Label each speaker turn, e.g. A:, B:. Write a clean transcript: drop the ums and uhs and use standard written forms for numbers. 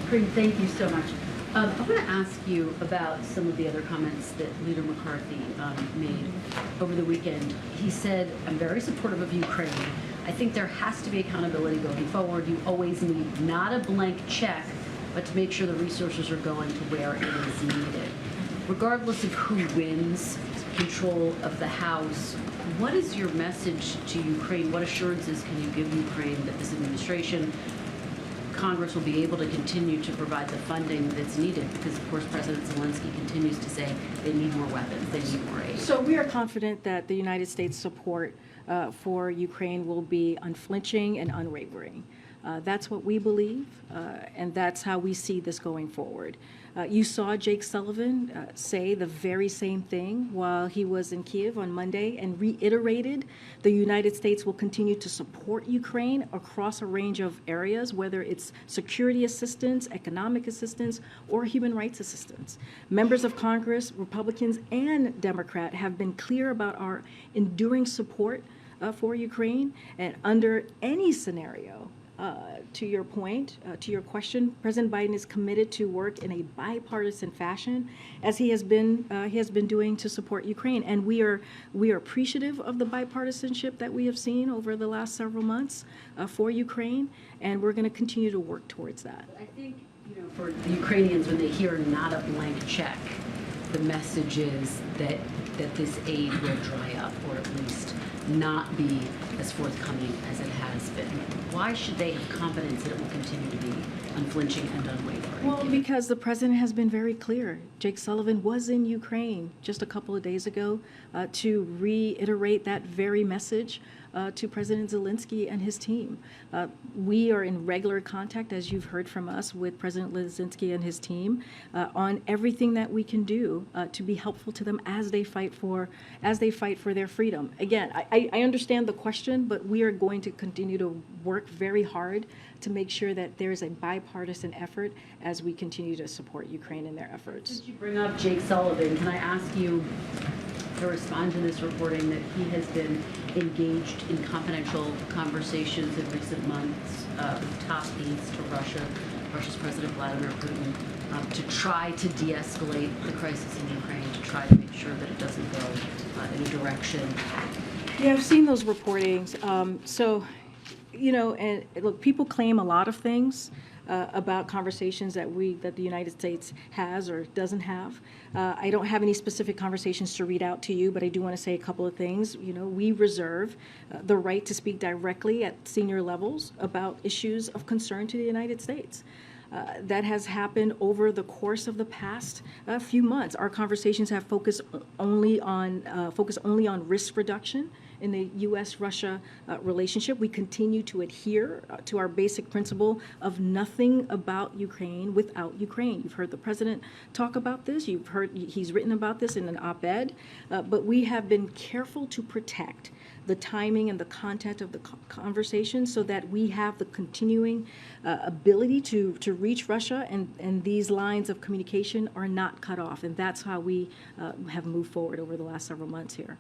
A: Karine, thank you so much. I want to ask you about some of the other comments that Leader McCarthy made over the weekend. He said, I'm very supportive of Ukraine. I think there has to be accountability going forward. You always need not a blank check, but to make sure the resources are going to where it is needed. Regardless of who wins control of the House, what is your message to Ukraine? What assurances can you give Ukraine that this administration, Congress will be able to continue to provide the funding that's needed? Because, of course, President Zelensky continues to say they need more weapons, they need more aid.
B: So we are confident that the United States support for Ukraine will be unflinching and unwavering. That's what we believe, and that's how we see this going forward. You saw Jake Sullivan say the very same thing while he was in Kiev on Monday and reiterated the United States will continue to support Ukraine across a range of areas, whether it's security assistance, economic assistance, or human rights assistance. Members of Congress, Republicans and Democrat, have been clear about our enduring support for Ukraine, and under any scenario, to your point, to your question, President Biden is committed to work in a bipartisan fashion, as he has been doing to support Ukraine, and we are appreciative of the bipartisanship that we have seen over the last several months for Ukraine, and we're going to continue to work towards that.
A: I think, for the Ukrainians, when they hear not a blank check, the message is that this aid will dry up, or at least not be as forthcoming as it has been. Why should they have confidence that it will continue to be unflinching and unwavering?
B: Well, because the president has been very clear. Jake Sullivan was in Ukraine just a couple of days ago to reiterate that very message to President Zelensky and his team. We are in regular contact, as you've heard from us, with President Zelensky and his team on everything that we can do to be helpful to them as they fight for their freedom. Again, I understand the question, but we are going to continue to work very hard to make sure that there is a bipartisan effort as we continue to support Ukraine in their efforts.
A: Since you bring up Jake Sullivan, can I ask you to respond to this reporting that he has been engaged in confidential conversations in recent months with top aides to Russia's President Vladimir Putin, to try to de-escalate the crisis in Ukraine, to try to make sure that it doesn't go in a direction?
B: Yeah, I've seen those reportings. And look, people claim a lot of things about conversations that the United States has or doesn't have. I don't have any specific conversations to read out to you, but I do want to say a couple of things. We reserve the right to speak directly at senior levels about issues of concern to the United States. That has happened over the course of the past few months. Our conversations have focused only on risk reduction in the U.S.-Russia relationship. We continue to adhere to our basic principle of nothing about Ukraine without Ukraine. You've heard the president talk about this. You've heard he's written about this in an op-ed. But we have been careful to protect the timing and the content of the conversation so that we have the continuing ability to reach Russia, and these lines of communication are not cut off. And that's how we have moved forward over the last several months here.